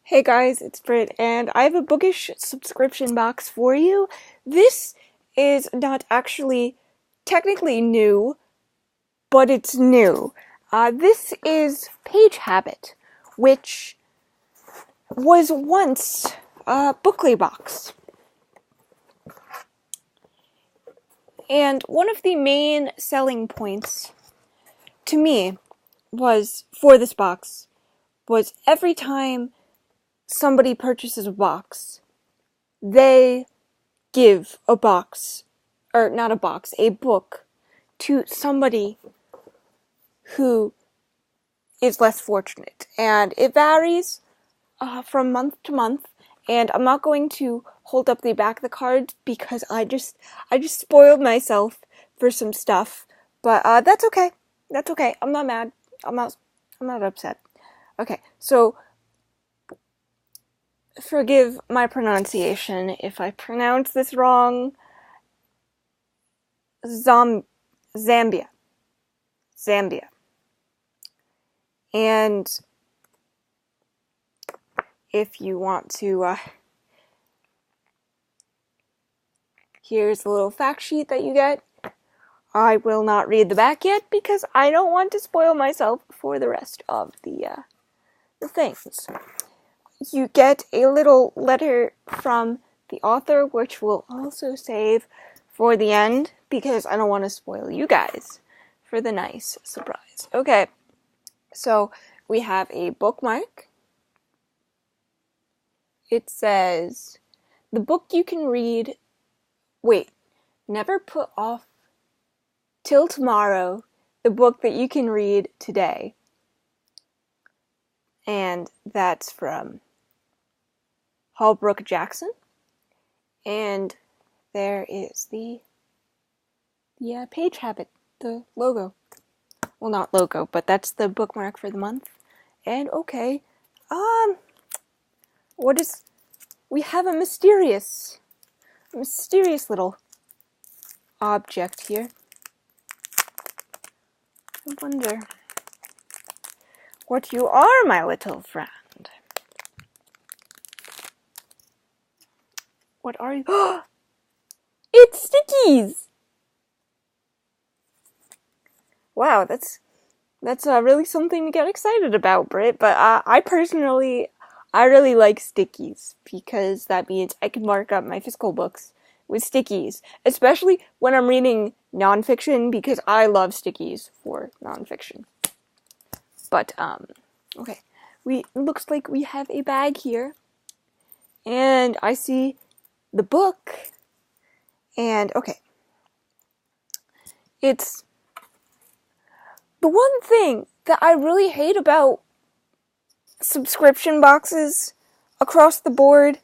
Hey guys, it's Britt, and I have a bookish subscription box for you. This is not actually technically new, but it's new. This is PageHabit, which was once booklybox. And one of the main selling points to me for this box was every time somebody purchases a box, they give a book to somebody who is less fortunate. And it varies from month to month. And I'm not going to hold up the back of the card because I just spoiled myself for some stuff. But that's okay. That's okay. I'm not mad. I'm not upset. Okay, so forgive my pronunciation if I pronounce this wrong. Zambia. And if you want to, here's a little fact sheet that you get. I will not read the back yet because I don't want to spoil myself for the rest of the things. You get a little letter from the author, which we'll also save for the end because I don't want to spoil you guys for the nice surprise. Okay, so we have a bookmark. It says, the book you can read, never put off till tomorrow the book that you can read today. And that's from Holbrook Jackson. And there is the PageHabit, the logo. Well, not logo, but that's the bookmark for the month. And okay, we have a mysterious little object here. I wonder what you are, my little friend. What are you? It's stickies! Wow, that's really something to get excited about, Britt. But I really like stickies because that means I can mark up my physical books with stickies, especially when I'm reading nonfiction because I love stickies for nonfiction. But okay, looks like we have a bag here, and I see the book, and okay, it's the one thing that I really hate about subscription boxes across the board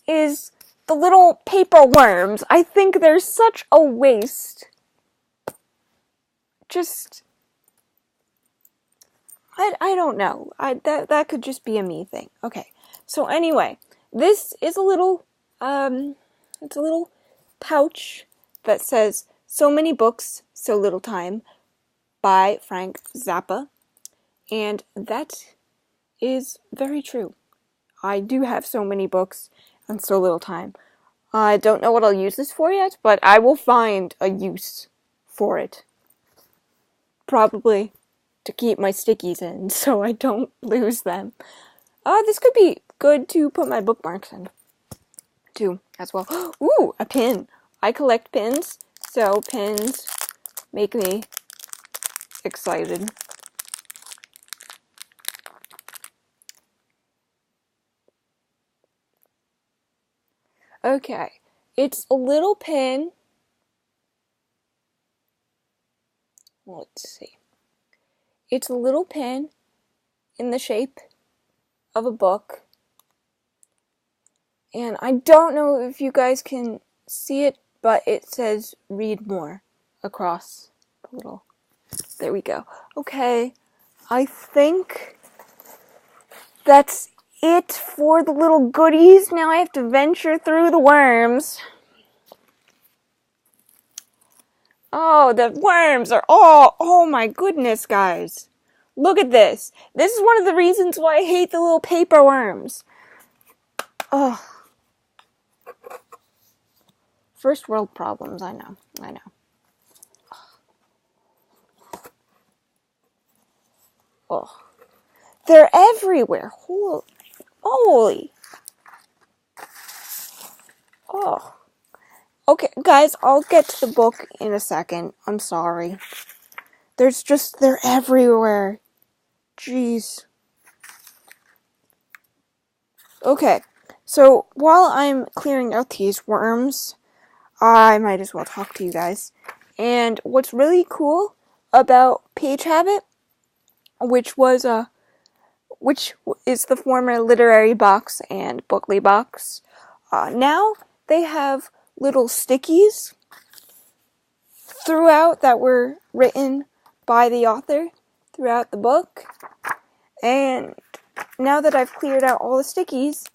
is the little paper worms. I think they're such a waste. I don't know. That could just be a me thing. Okay. So anyway, this is a little it's a little pouch that says "So many books, so little time" by Frank Zappa. And that is very true. I do have so many books and so little time. I don't know what I'll use this for yet, but I will find a use for it. Probably to keep my stickies in so I don't lose them. This could be good to put my bookmarks in too, as well. Ooh, a pin. I collect pins, so pins make me excited. Okay, it's a little pin. Let's see. It's a little pin in the shape of a book. And I don't know if you guys can see it, but it says "read more" across the little. There we go. Okay, I think that's it for the little goodies. Now I have to venture through the worms. Oh, the worms are oh my goodness, guys. Look at this. This is one of the reasons why I hate the little paper worms. Ugh. First world problems, I know. Ugh. They're everywhere. Holy. Oh. Okay, guys, I'll get to the book in a second. I'm sorry. They're everywhere. Jeez. Okay, so while I'm clearing out these worms, I might as well talk to you guys. And what's really cool about PageHabit, which is the former Literary Box and Booklybox, now they have little stickies throughout that were written by the author throughout the book. And now that I've cleared out all the stickies,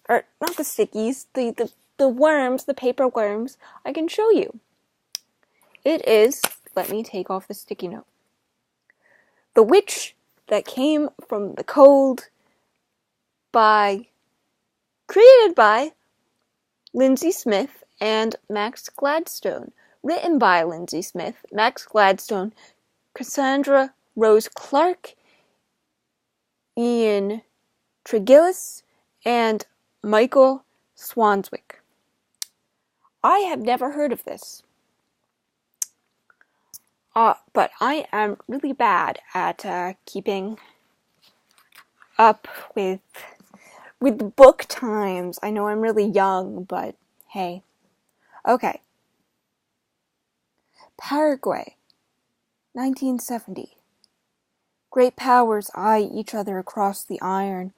or not the stickies, the worms, the paper worms, I can show you. It is, let me take off the sticky note. The Witch That Came from the Cold created by Lindsay Smith and Max Gladstone. Written by Lindsay Smith, Max Gladstone, Cassandra Rose Clark, Ian Tregillis, and Michael Swanswick. I have never heard of this. But I am really bad at keeping up with book times. I know I'm really young, but hey. Okay. Paraguay, 1970. Great powers eye each other across the Iron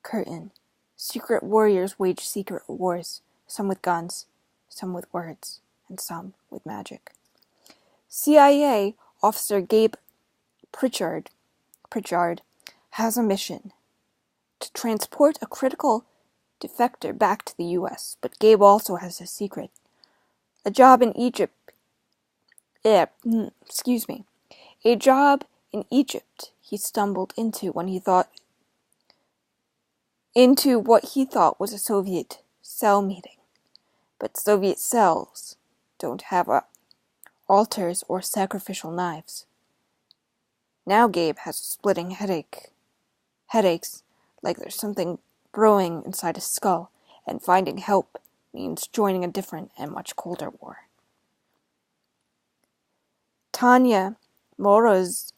Curtain. Secret warriors wage secret wars, some with guns, some with words, and some with magic. CIA officer Gabe Pritchard has a mission to transport a critical defector back to the U.S., but Gabe also has a secret. A job in Egypt. A job in Egypt he stumbled into what he thought was a Soviet cell meeting. But Soviet cells don't have altars or sacrificial knives. Now Gabe has a splitting headaches like there's something brewing inside his skull, and finding help means joining a different and much colder war. Tanya Morozova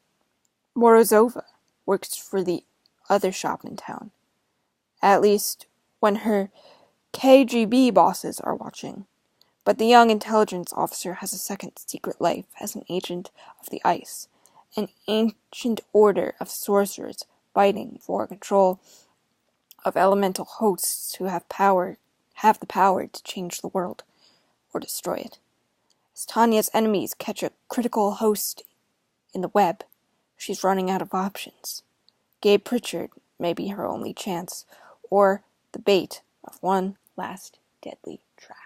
works for the other shop in town, at least when her KGB bosses are watching. But the young intelligence officer has a second secret life as an agent of the ice, an ancient order of sorcerers fighting for control of elemental hosts who have the power to change the world or destroy it. As Tanya's enemies catch a critical host in the web, she's running out of options. Gabe Pritchard may be her only chance, or the bait of one last deadly trap.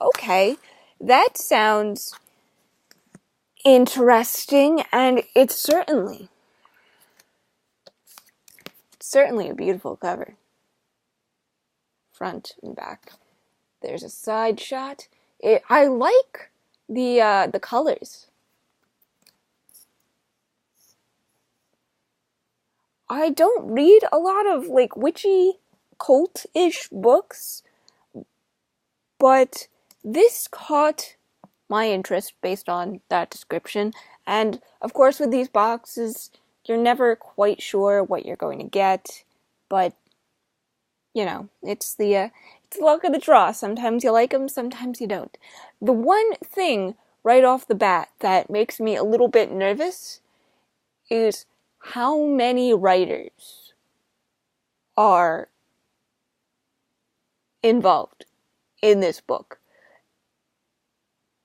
Okay, that sounds interesting, and it's certainly a beautiful cover. Front and back. There's a side shot. I like the colors. I don't read a lot of witchy cult-ish books, but this caught my interest based on that description. And of course, with these boxes, you're never quite sure what you're going to get, but it's the luck of the draw. Sometimes you like them, sometimes you don't. The one thing right off the bat that makes me a little bit nervous is how many writers are involved in this book.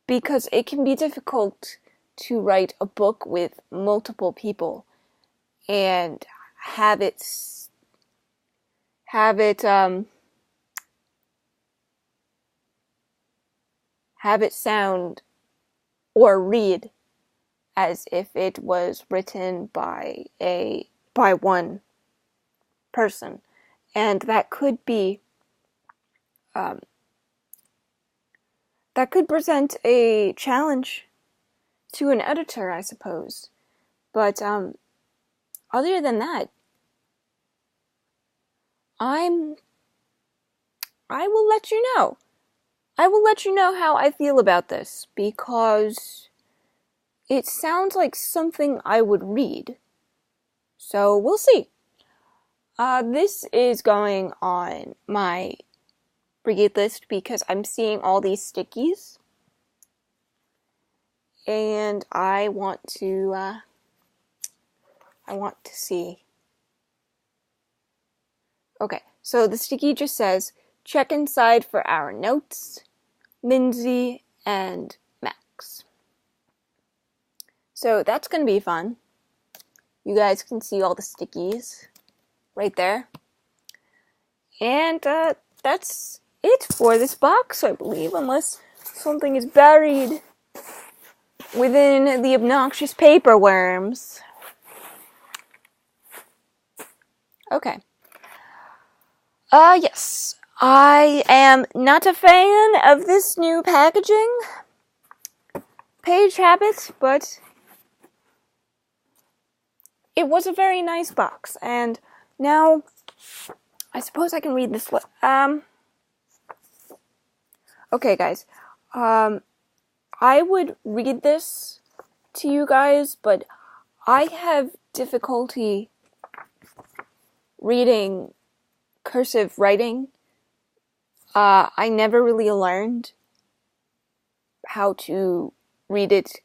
Because it can be difficult to write a book with multiple people and have it sound or read as if it was written by one person. And that could be that could present a challenge to an editor, I suppose. But other than that, I will let you know. I will let you know how I feel about this, because it sounds like something I would read. So we'll see. This is going on my read list because I'm seeing all these stickies. And I want to see. Okay, so the sticky just says, check inside for our notes, Lindsay and Max. So that's going to be fun. You guys can see all the stickies right there. And that's it for this box, I believe, unless something is buried within the obnoxious paper worms. Okay. Yes. I am not a fan of this new packaging, PageHabit, but it was a very nice box, and now I suppose I can read this. Okay, guys. I would read this to you guys, but I have difficulty reading cursive writing. I never really learned how to read it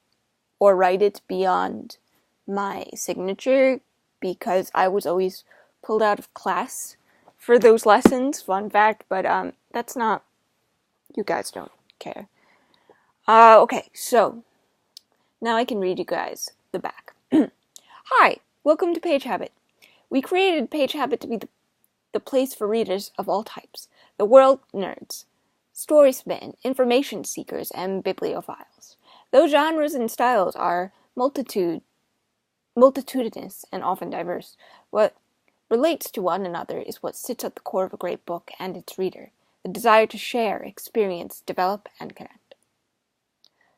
or write it beyond my signature because I was always pulled out of class for those lessons. Fun fact, but that's not, you guys don't care. Okay, so now I can read you guys the back. Hi, welcome to PageHabit. We created PageHabit to be the place for readers of all types, the world nerds, storysmen, information seekers, and bibliophiles. Those genres and styles are multitudinous and often diverse. What relates to one another is what sits at the core of a great book and its reader, the desire to share, experience, develop, and connect.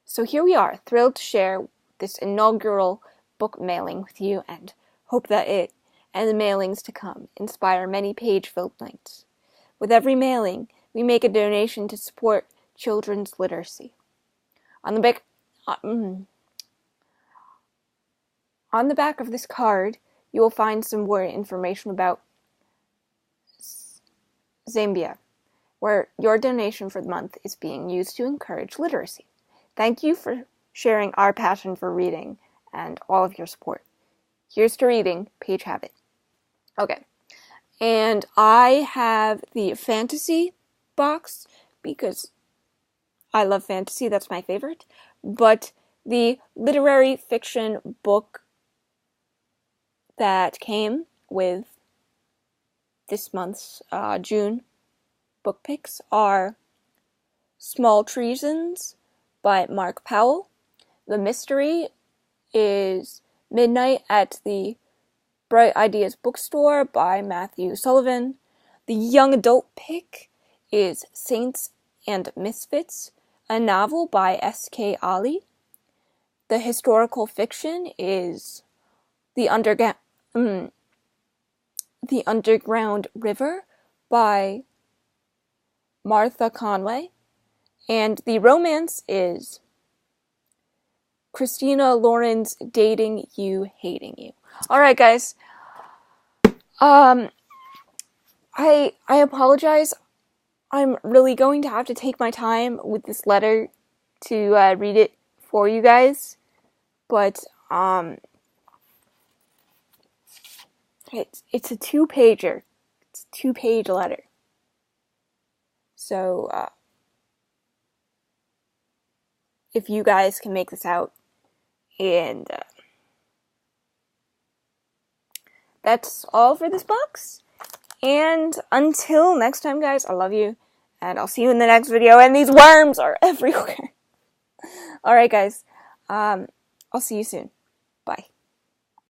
So here we are, thrilled to share this inaugural book mailing with you, and hope that it and the mailings to come inspire many page-filled nights. With every mailing, we make a donation to support children's literacy. On the back of this card, you will find some more information about Zambia, where your donation for the month is being used to encourage literacy. Thank you for sharing our passion for reading and all of your support. Here's to reading, PageHabit. Okay, and I have the fantasy box because I love fantasy, that's my favorite, but the literary fiction book that came with this month's June book picks are Small Treasons by Mark Powell. The mystery is Midnight at the Bright Ideas Bookstore by Matthew Sullivan. The young adult pick is Saints and Misfits, a novel by S.K. Ali. The historical fiction is The Underground River by Martha Conway. And the romance is Christina Lauren's Dating You, Hating You. Alright, guys. I apologize. I'm really going to have to take my time with this letter to read it for you guys. But it's a 2-pager. It's a 2-page letter. So if you guys can make this out, and that's all for this box. And until next time, guys, I love you, and I'll see you in the next video. And these worms are everywhere. Alright, guys, I'll see you soon.